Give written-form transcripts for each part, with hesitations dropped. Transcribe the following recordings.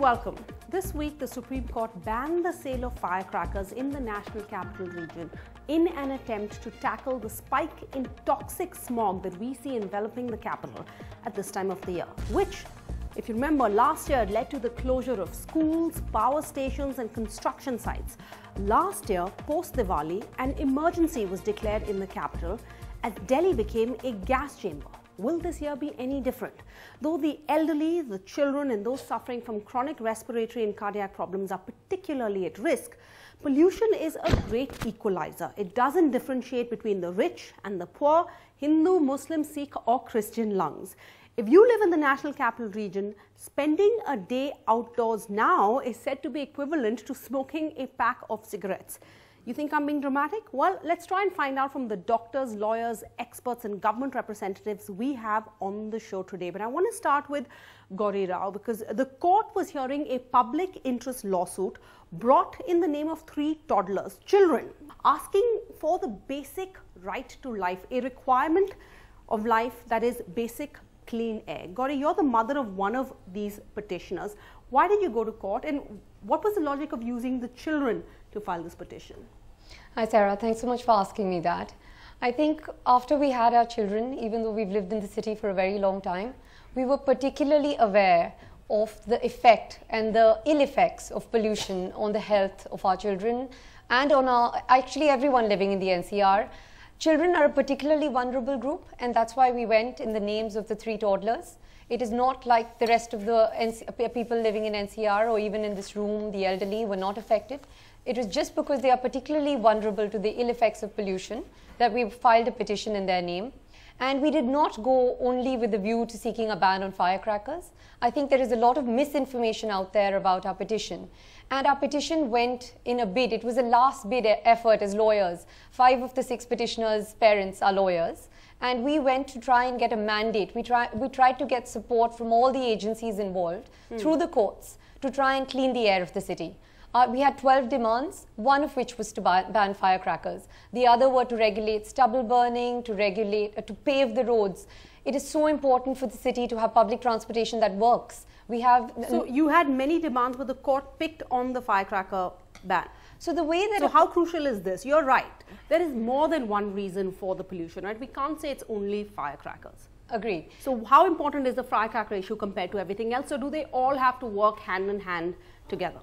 welcome. This week, the Supreme Court banned the sale of firecrackers in the National Capital Region in an attempt to tackle the spike in toxic smog that we see enveloping the capital at this time of the year, which, if you remember, last year led to the closure of schools, power stations and construction sites. Last year, post-Diwali, an emergency was declared in the capital as Delhi became a gas chamber. Will this year be any different? Though the elderly, the children and those suffering from chronic respiratory and cardiac problems are particularly at risk, pollution is a great equalizer. It doesn't differentiate between the rich and the poor, Hindu, Muslim, Sikh or Christian lungs. If you live in the National Capital Region, spending a day outdoors now is said to be equivalent to smoking a pack of cigarettes. You think I'm being dramatic? Well, let's try and find out from the doctors, lawyers, experts and government representatives we have on the show today. But I want to start with Gauri Rao because the court was hearing a public interest lawsuit brought in the name of 3 toddlers, children, asking for the basic right to life, a requirement of life that is basic clean air. Gauri, you're the mother of one of these petitioners. Why did you go to court and what was the logic of using the children to file this petition? Hi Sarah, thanks so much for asking me that. I think after we had our children, even though we've lived in the city for a very long time, we were particularly aware of the effect and the ill effects of pollution on the health of our children and on actually everyone living in the NCR. Children are a particularly vulnerable group and that's why we went in the names of the 3 toddlers. It is not like the rest of the people living in NCR or even in this room, the elderly were not affected. It was just because they are particularly vulnerable to the ill effects of pollution that we filed a petition in their name. And we did not go only with the view to seeking a ban on firecrackers. I think there is a lot of misinformation out there about our petition. And our petition went in a bid. It was a last bid effort as lawyers. 5 of the 6 petitioners' parents are lawyers. And we went to try and get a mandate. We tried to get support from all the agencies involved through the courts to try and clean the air of the city. We had 12 demands, one of which was to ban firecrackers. The other were to regulate stubble burning, to pave the roads. It is so important for the city to have public transportation that works. So you had many demands, but the court picked on the firecracker ban. So how crucial is this? You're right. There is more than one reason for the pollution, right? We can't say it's only firecrackers. Agreed. So how important is the firecracker issue compared to everything else? So do they all have to work hand in hand together?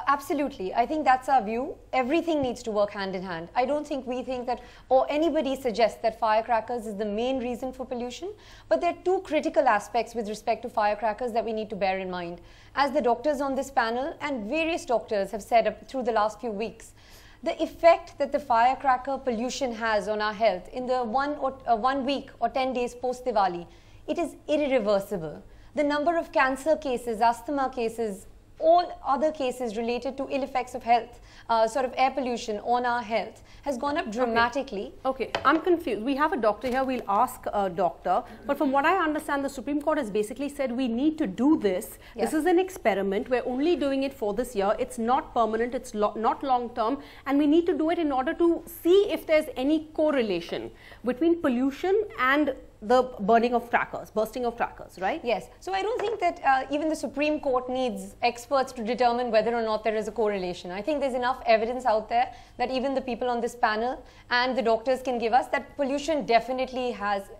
Absolutely. I think that's our view. Everything needs to work hand in hand. I don't think we think that, or anybody suggests that firecrackers is the main reason for pollution. But there are 2 critical aspects with respect to firecrackers that we need to bear in mind. As the doctors on this panel and various doctors have said through the last few weeks, the effect that the firecracker pollution has on our health in the 1 week or 10 days post-Diwali, it is irreversible. The number of cancer cases, asthma cases, all other cases related to ill effects of health, sort of air pollution on our health has gone up dramatically. Okay, I'm confused. We have a doctor here, we'll ask a doctor. But from what I understand, the Supreme Court has basically said we need to do this. Yes. This is an experiment. We're only doing it for this year. It's not permanent, it's not long term. And we need to do it in order to see if there's any correlation between pollution and the bursting of crackers, right? Yes. So I don't think that even the Supreme Court needs experts to determine whether or not there is a correlation. I think there's enough evidence out there that even the people on this panel and the doctors can give us that pollution definitely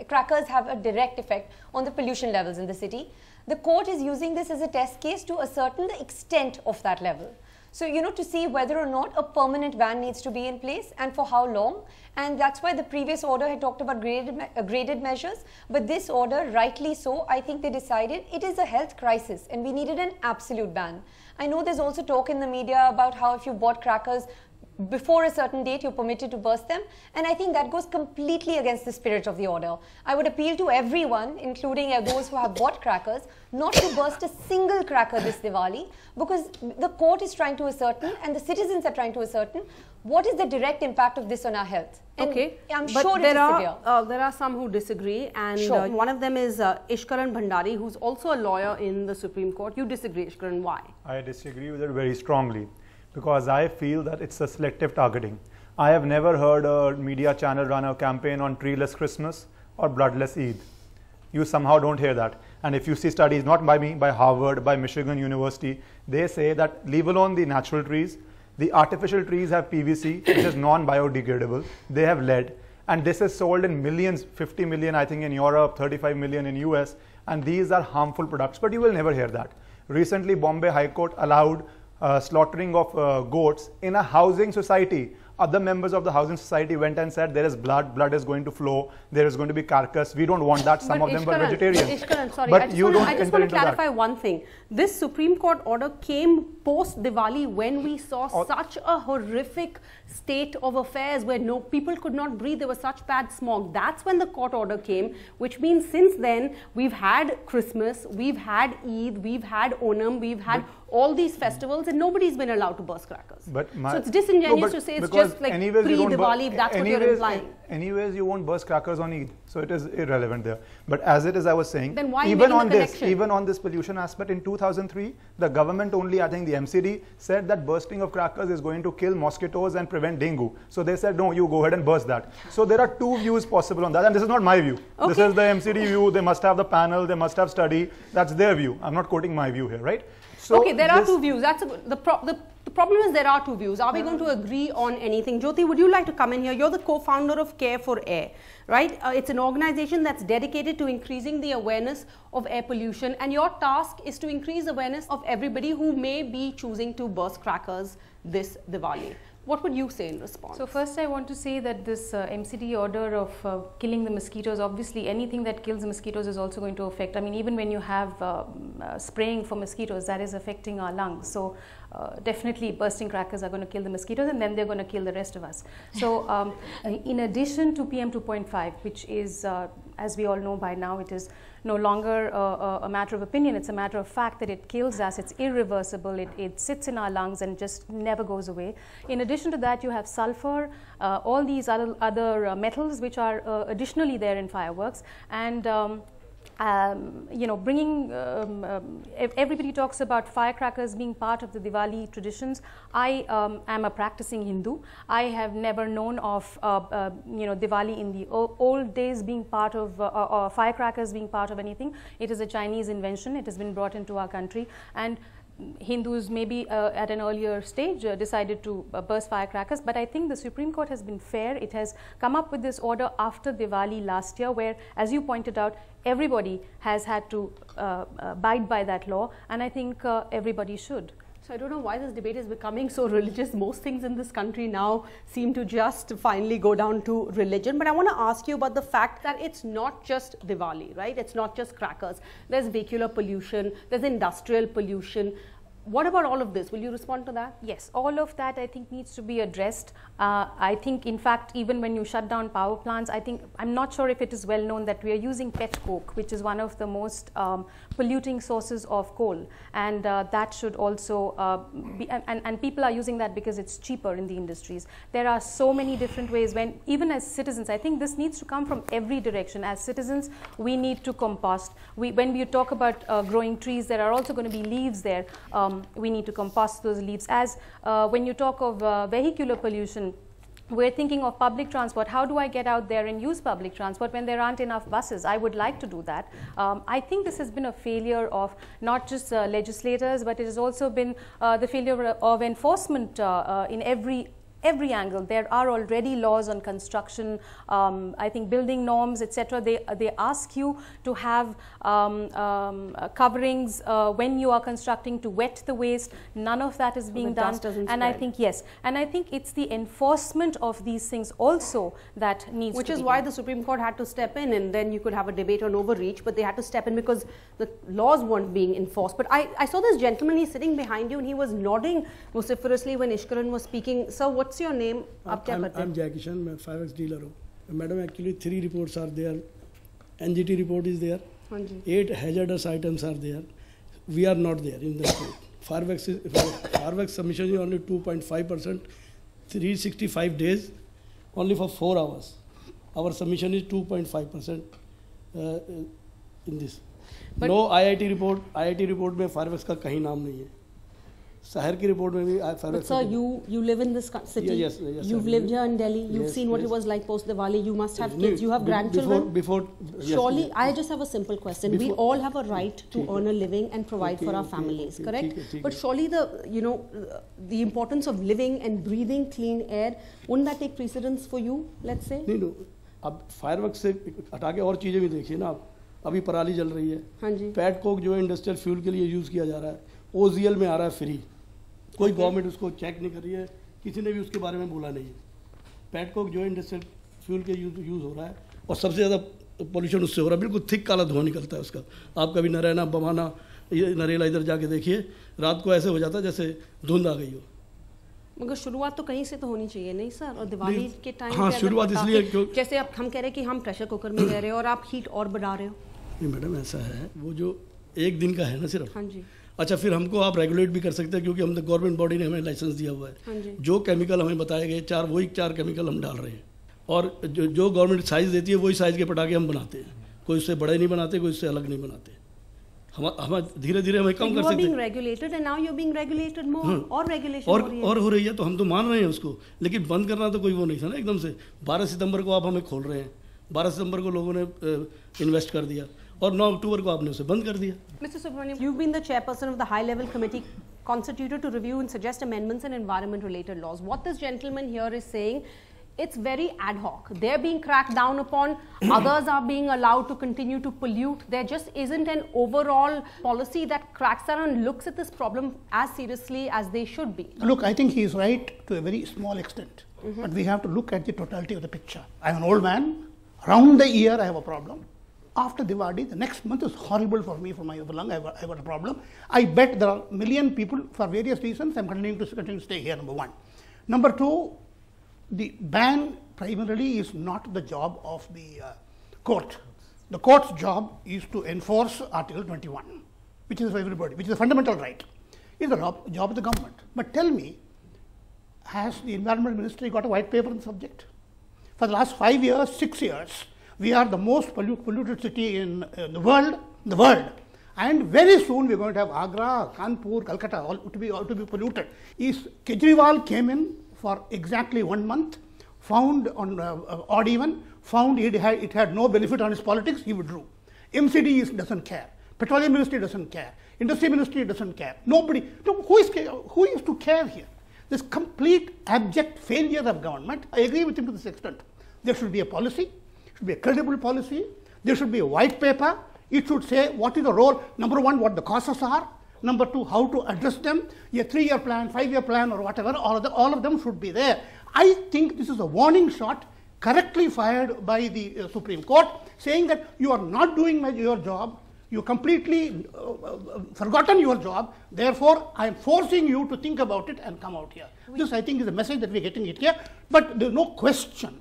crackers have a direct effect on the pollution levels in the city. The court is using this as a test case to ascertain the extent of that level. So, to see whether or not a permanent ban needs to be in place and for how long. And that's why the previous order had talked about graded measures. But this order, rightly so, I think they decided it is a health crisis and we needed an absolute ban. I know there's also talk in the media about how if you bought crackers before a certain date, you're permitted to burst them. And I think that goes completely against the spirit of the order. I would appeal to everyone, including those who have bought crackers, not to burst a single cracker this Diwali, because the court is trying to ascertain and the citizens are trying to ascertain what is the direct impact of this on our health. And okay, I'm sure it is severe. There are some who disagree, and one of them is Ishkaran Bhandari, who's also a lawyer in the Supreme Court. You disagree, Ishkaran. Why? I disagree with it very strongly, because I feel that it's a selective targeting. I have never heard a media channel run a campaign on treeless Christmas or bloodless Eid. You somehow don't hear that. And if you see studies, not by me, by Harvard, by Michigan University, they say that leave alone the natural trees, the artificial trees have PVC, which is non-biodegradable. They have lead. And this is sold in millions, 50 million, I think, in Europe, 35 million in US. And these are harmful products, but you will never hear that. Recently, Bombay High Court allowed slaughtering of goats in a housing society. Other members of the housing society went and said there is blood is going to flow, there is going to be carcass. We don't want that. Some of them were vegetarians. Sorry, but I just want to clarify one thing. This Supreme Court order came post Diwali when we saw such a horrific state of affairs where people could not breathe. There was such bad smog. That's when the court order came, which means since then we've had Christmas, we've had Eid, we've had Onam, we've had all these festivals, and nobody's been allowed to burst crackers. So it's disingenuous to say it's just like pre-Diwali, if that's what you're implying. Anyways, you won't burst crackers on Eid, so it is irrelevant there. But as it is, I was saying, then why even on this pollution aspect, in 2003, the government only, I think the MCD said that bursting of crackers is going to kill mosquitoes and prevent dengue. So they said, no, you go ahead and burst that. So there are two views possible on that, and this is not my view. Okay. This is the MCD view. They must have the panel, they must have study. That's their view. I'm not quoting my view here, right? So okay, there are two views. The problem is there are two views. Are we going to agree on anything? Jyoti, would you like to come in here? You're the co-founder of Care for Air, right? It's an organization that's dedicated to increasing the awareness of air pollution, and your task is to increase awareness of everybody who may be choosing to burst crackers this Diwali. What would you say in response? So first I want to say that this MCD order of killing the mosquitoes, obviously anything that kills the mosquitoes is also going to affect. I mean, even when you have spraying for mosquitoes, that is affecting our lungs. So definitely bursting crackers are going to kill the mosquitoes, and then they're going to kill the rest of us. So in addition to PM 2.5, which is, as we all know by now, it is no longer a matter of opinion, it's a matter of fact that it kills us, it's irreversible, it sits in our lungs and just never goes away. In addition to that, you have sulfur, all these other metals which are additionally there in fireworks, and you know, bringing, everybody talks about firecrackers being part of the Diwali traditions. I am a practicing Hindu. I have never known of, you know, Diwali in the old days being part of, or firecrackers being part of anything. It is a Chinese invention. It has been brought into our country, and Hindus maybe at an earlier stage decided to burst firecrackers, but I think the Supreme Court has been fair. It has come up with this order after Diwali last year, where, as you pointed out, everybody has had to abide by that law, and I think everybody should. So I don't know why this debate is becoming so religious. Most things in this country now seem to just finally go down to religion. But I want to ask you about the fact that it's not just Diwali, right? It's not just crackers. There's vehicular pollution, there's industrial pollution. What about all of this? Will you respond to that? Yes, all of that I think needs to be addressed. I think, in fact, even when you shut down power plants, I think, I'm not sure if it is well known that we are using pet coke, which is one of the most polluting sources of coal, and that should also be, and people are using that because it's cheaper in the industries. There are so many different ways when, even as citizens, I think this needs to come from every direction. As citizens, we need to compost. When we talk about growing trees, there are also going to be leaves there. We need to compost those leaves. As when you talk of vehicular pollution, we're thinking of public transport. How do I get out there and use public transport when there aren't enough buses? I would like to do that. I think this has been a failure of not just legislators, but it has also been the failure of enforcement in every angle. There are already laws on construction, I think building norms, etc. They ask you to have coverings when you are constructing to wet the waste. None of that is being done. And I think, yes, and I think it's the enforcement of these things also that needs Which to is be why done. the Supreme Court had to step in, and then you could have a debate on overreach, but they had to step in because the laws weren't being enforced. But I saw this gentleman, he's sitting behind you, and he was nodding vociferously when Ishkaran was speaking. Sir, what's your name? I'm Jai Kishan, मैं 5X dealer हूँ. Madam, actually 3 reports are there. NGT report is there. 8 hazardous items are there. We are not there in the report. Fireworks submission is only 2.5%, 365 days, only for 4 hours. Our submission is 2.5% in this. But no IIT report में fireworks का कहीं नाम नहीं है. शहर की report में भी But sir, you live in this city. Yes, You've lived here in Delhi. You've seen what it was like post Diwali. You must have kids. You have grandchildren. Before Surely, I just have a simple question. We all have a right to earn a living and provide for our families, correct? But surely the importance of living and breathing clean air, wouldn't that take precedence for you? Let's say. नहीं, अब fireworks से हटा के और चीज़ें भी देखिए ना आप। अभी पराली जल रही है। हाँ जी। पैट कोक जो है इंडस्ट्रियल फ्यूल के लिए यूज़ किया जा रहा है, OZL में आ रहा है फ्री। कोई गवर्नमेंट उसको चेक नहीं कर रही है, किसी ने भी उसके बारे में बोला नहीं है। पैट कोक जो है इंडस्ट्रियल फ्यूल के यूज़ हो रहा है और सबसे ज़्यादा पोल्यूशन उससे हो रहा है, बिल्कुल थिक काला धुआं निकलता है उसका। आप कभी नरैना बमाना नरेला इधर जाके देखिए, रात को ऐसे हो जाता है जैसे धुंध आ गई हो। मगर शुरुआत तो कहीं से तो होनी चाहिए नहीं सर? और दिवाली के टाइम हाँ, शुरुआत इसलिए जैसे अब हम कह रहे हैं कि हम प्रेशर कुकर में रह रहे हैं और आप हीट और बढ़ा रहे हो। नहीं मैडम, ऐसा है, वो जो एक दिन का है ना सिर्फ। हाँ जी। अच्छा, फिर हमको आप रेगुलेट भी कर सकते हैं क्योंकि हम गवर्नमेंट बॉडी ने हमें लाइसेंस दिया हुआ है। हाँ जी। जो केमिकल हमें बताए गए वही चार केमिकल हम डाल रहे हैं और जो गवर्नमेंट साइज़ देती है वही साइज़ के पटाखे हम बनाते हैं। कोई उससे बड़े नहीं बनाते, कोई उससे अलग नहीं बनाते। हम धीरे धीरे हमें कम कर सकते हैं। और हो रही है तो हम तो मान रहे हैं उसको, लेकिन बंद करना तो कोई वो नहीं था ना एकदम से। 12 सितंबर को आप हमें खोल रहे हैं, 12 सितंबर को लोगों ने इन्वेस्ट कर दिया और 9 अक्टूबर को आपने उसे बंद कर दिया। Mr. Subramaniam, you've been the chairperson of the high-level committee constituted to review and suggest amendments in environment-related laws. What this gentleman here is saying, it's very ad hoc. They're being cracked down upon, others are being allowed to continue to pollute. There just isn't an overall policy that cracks down and looks at this problem as seriously as they should be. Look, I think he is right to a very small extent, but we have to look at the totality of the picture. I'm an old man. Around the year, I have a problem. After Diwali, the next month is horrible for me, for my lung. I got a problem. I bet there are a million people for various reasons. I'm continuing to stay here. Number one. Number two, the ban primarily is not the job of the court. The court's job is to enforce Article 21, which is for everybody, which is a fundamental right. It's the job of the government. But tell me, has the Environment Ministry got a white paper on the subject? For the last 5 years, 6 years, we are the most polluted city in the world. And very soon we're going to have Agra, Kanpur, Calcutta, all to be polluted. Kejriwal came in for exactly 1 month, found on odd even, found it had no benefit on his politics, he withdrew. MCD doesn't care. Petroleum Ministry doesn't care. Industry Ministry doesn't care. Nobody. Who is to care here? This complete abject failure of government. I agree with him to this extent. There should be a policy. Should be a credible policy. There should be a white paper. It should say what is the role. Number one, what the causes are. Number two, how to address them. A 3-year plan, 5-year plan, or whatever. All of them should be there. I think this is a warning shot correctly fired by the Supreme Court, saying that you are not doing your job. You completely forgotten your job. Therefore, I am forcing you to think about it and come out here. This, I think, is the message that we are getting it here. But there is no question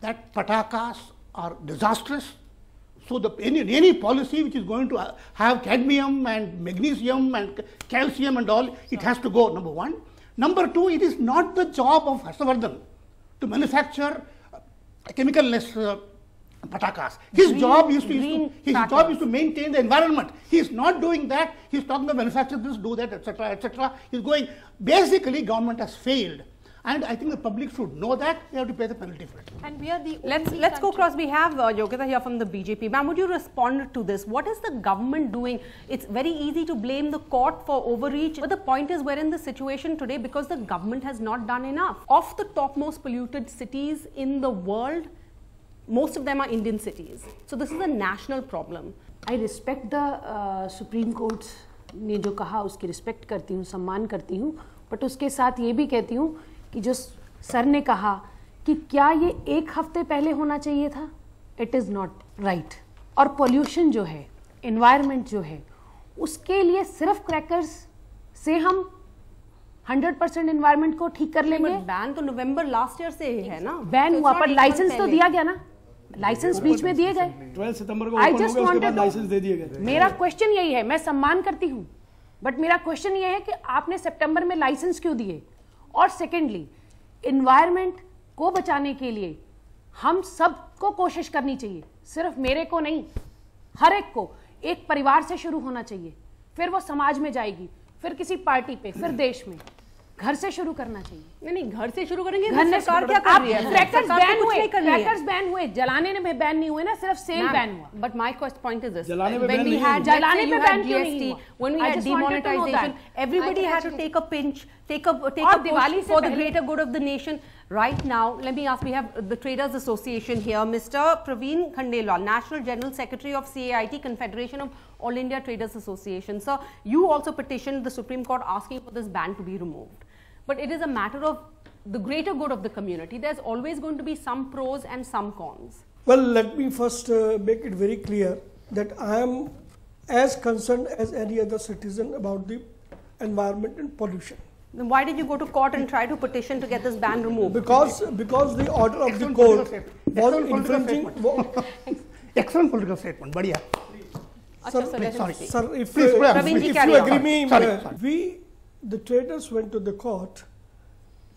that patakas are disastrous. So any policy which is going to have cadmium and magnesium and calcium and all, it has to go, number one. Number two, it is not the job of Harshavardhan to manufacture chemical-less patakas. His job is to maintain the environment. He is not doing that. He is talking about manufacture this, do that, etc., etc. He is going. Basically, government has failed. And I think the public should know that. They have to pay the penalty for it. And we are the let's go across. We have Yogita here from the BJP. Ma'am, would you respond to this? What is the government doing? It's very easy to blame the court for overreach, but the point is we're in the situation today because the government has not done enough. Of the top most polluted cities in the world, most of them are Indian cities. So this is a national problem. I respect the Supreme Court ने जो कहा उसकी respect करती हूँ, सम्मान करती हूँ, but उसके साथ ये भी कहती हूँ कि जो सर ने कहा कि क्या ये 1 हफ्ते पहले होना चाहिए था, इट इज़ नॉट राइट। और पोल्यूशन जो है, एनवायरनमेंट जो है, उसके लिए सिर्फ क्रैकर्स से हम 100% एनवायरनमेंट को ठीक कर लेंगे। बैन तो नवंबर लास्ट ईयर से ही है ना, बैन हुआ पर लाइसेंस तो दिया गया ना, लाइसेंस बीच में दिए गए। 12 सितंबर को ओपन हो गया, उसके बाद लाइसेंस दे दिए गए। मेरा क्वेश्चन यही है, मैं सम्मान करती हूँ, बट मेरा क्वेश्चन ये है कि आपने सितंबर में लाइसेंस क्यों दिए? और सेकेंडली, एनवायरनमेंट को बचाने के लिए हम सबको कोशिश करनी चाहिए, सिर्फ मेरे को नहीं, हर एक को। एक परिवार से शुरू होना चाहिए, फिर वो समाज में जाएगी, फिर किसी पार्टी पे, फिर देश में। घर से शुरू करना चाहिए। नहीं, घर से शुरू करेंगे। घर सरकार क्या कर रही है? क्रैकर्स बैन हुए, जलाने में बैन नहीं हुए ना, सिर्फ सेल बैन हुआ। But my point is this: जलाने पे when बैन we नहीं had जलाने पे बैन क्यों GST, नहीं हुआ? when we I had just wanted to know demonetization, that. everybody had to take a pinch, take a Diwali push से for the पहले- greater good of the nation. Right now, let me ask, we have the Traders Association here, Mr. Praveen Khandelwal, National General Secretary of CAIT, Confederation of All India Traders Association. Sir, you also petitioned the Supreme Court asking for this ban to be removed. But it is a matter of the greater good of the community. There's always going to be some pros and some cons. Well, let me first make it very clear that I am as concerned as any other citizen about the environment and pollution. Then why did you go to court and try to petition to get this ban removed? Because the order of the Excellent court political was statement. infringing. Excellent political statement. Badhiya. Achha, sir, let him sorry. speak. Sir, if Please, Praveen ji, if carry you on. agree me, Sorry. the traders went to the court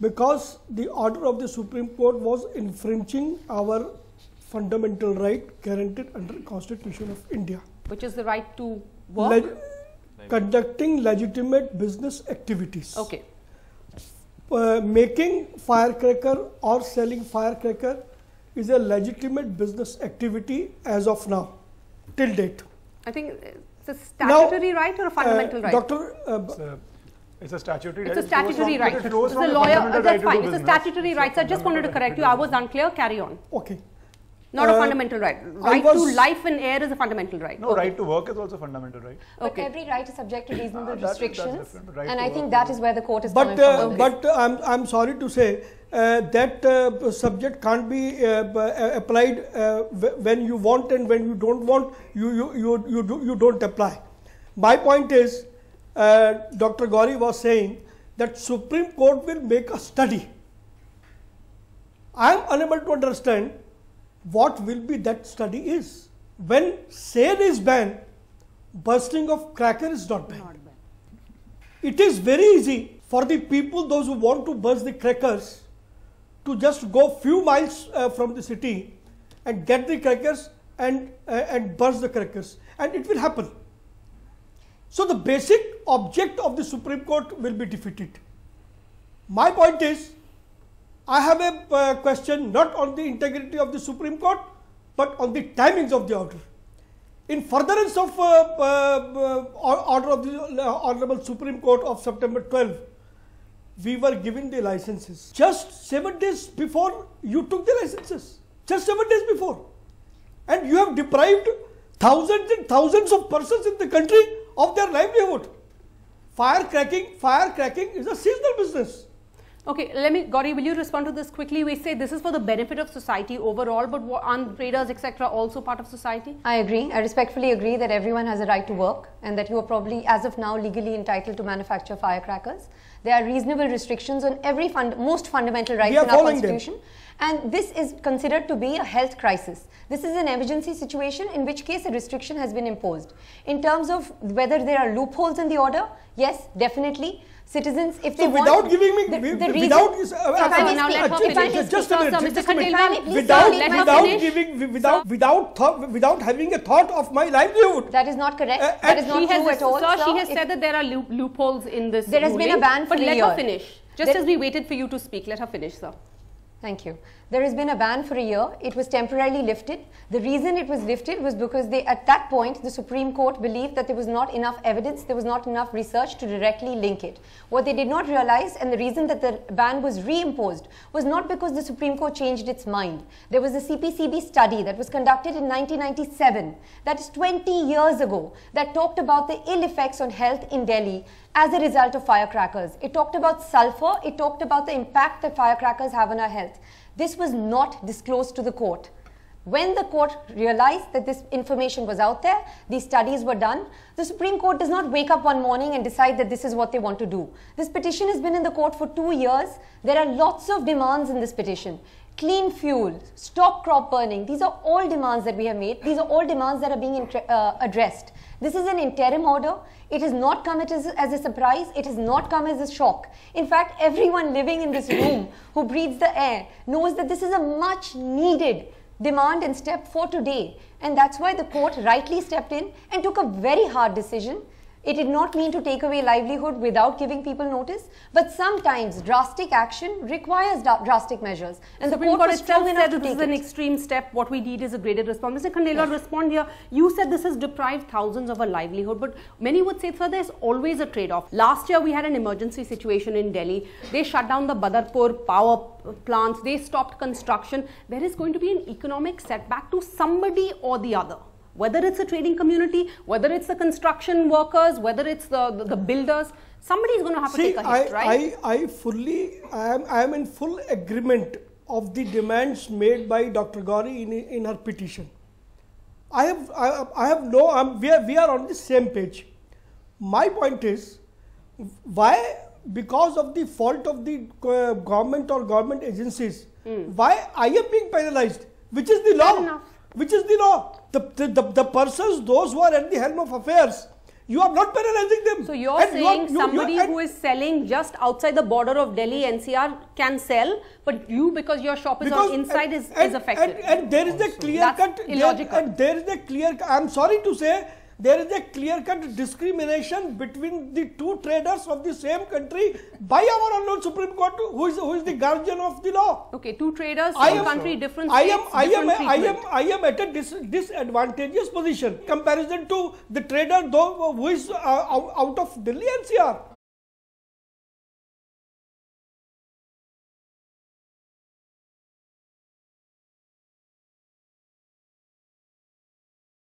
because the order of the Supreme Court was infringing our fundamental right guaranteed under Constitution of India. Which is the right to work? Conducting legitimate business activities. Okay. Making firecracker or selling firecracker is a legitimate business activity as of now, till date. I think it's a statutory right or a fundamental right? It's a statutory right. It's a statutory right. It flows It's from a the lawyer, fundamental right that's to do fine. It's a business. statutory right. So I just wanted to correct you. I was unclear. Carry on. Okay. Not a fundamental right. Right to was- life and air is a fundamental right. No, right to work is also fundamental right. But Okay. every right is subject to reasonable That's restrictions, different. Right and to I think work that is- is where the court is But coming from. I'm sorry to say that subject can't be applied when you want, and when you don't want, you don't apply. My point is, Dr. Gauri was saying that Supreme Court will make a study. I am unable to understand what will be that study is. When sale is banned, bursting of cracker is not banned. It is very easy for the people, those who want to burst the crackers, to just go few miles from the city and get the crackers and burst the crackers, and it will happen. So the basic object of the Supreme Court will be defeated. My point is, I have a question not on the integrity of the Supreme Court, but on the timings of the order. In furtherance of order of the Honorable Supreme Court of September 12, we were given the licenses just 7 days before you took the licenses. Just 7 days before. And you have deprived thousands and thousands of persons in the country of their livelihood. Firecracking is a seasonal business. Okay, Gauri, will you respond to this quickly? We say this is for the benefit of society overall, but aren't traders, etc., also part of society? I agree. I respectfully agree that everyone has a right to work and that you are probably, as of now, legally entitled to manufacture firecrackers. There are reasonable restrictions on every most fundamental rights in our Constitution. And this is considered to be a health crisis. This is an emergency situation, in which case a restriction has been imposed. In terms of whether there are loopholes in the order, yes, definitely. Citizens, if they without want, giving me, the without, reason, now let her finish. just a minute, Mr. just a minute. Khandelwal, Without having a thought of my livelihood. that is not correct. That is not true at all. Sir, she has said that there are loopholes in this There has been a ruling, ban for but a let year. her finish. Just as we waited for you to speak, let her finish, sir. Thank you. There has been a ban for a year. It was temporarily lifted. The reason it was lifted was because at that point, the Supreme Court believed that there was not enough evidence, there was not enough research to directly link it. What they did not realize, and the reason that the ban was reimposed, was not because the Supreme Court changed its mind. There was a CPCB study that was conducted in 1997, that is 20 years ago, that talked about the ill effects on health in Delhi as a result of firecrackers. It talked about sulfur, it talked about the impact that firecrackers have on our health. This was not disclosed to the court. When the court realized that this information was out there, these studies were done, the Supreme Court does not wake up one morning and decide that this is what they want to do. This petition has been in the court for 2 years. There are lots of demands in this petition. Clean fuel, stop crop burning, these are all demands that we have made. These are all demands that are being addressed. This is an interim order. It has not come as a surprise. It has not come as a shock. In fact, everyone living in this room who breathes the air knows that this is a much needed demand and step for today. And that's why the court rightly stepped in and took a very hard decision It did not mean to take away livelihood without giving people notice, but sometimes drastic action requires drastic measures. And the court was strong enough to take it. This is an extreme step. What we need is a graded response. Mr. Khandelwal, respond here. You said this has deprived thousands of a livelihood, but many would say, sir, there's always a trade-off. Last year, we had an emergency situation in Delhi. They shut down the Badarpur power plants. They stopped construction. There is going to be an economic setback to somebody or the other. Whether it's a trading community, whether it's the construction workers, whether it's the builders, somebody is going to have to take a hit, right? I am in full agreement of the demands made by Dr. Gauri in her petition. We are on the same page. My point is, why, because of the fault of the government or government agencies, why I am being penalized? Which is the law? Which is the law? The persons, those who are at the helm of affairs, you are not penalizing them. So you're saying somebody who is selling just outside the border of Delhi-NCR can sell, but you, because your shop is on inside, is affected. And there is a clear cut. Illogical. And there is a clear. I am sorry to say, there is a clear-cut discrimination between the two traders of the same country by our unknown Supreme Court, who is the guardian of the law. Okay, two traders, same country, different states, I am at a disadvantageous position comparison to the trader who is out of Delhi-NCR.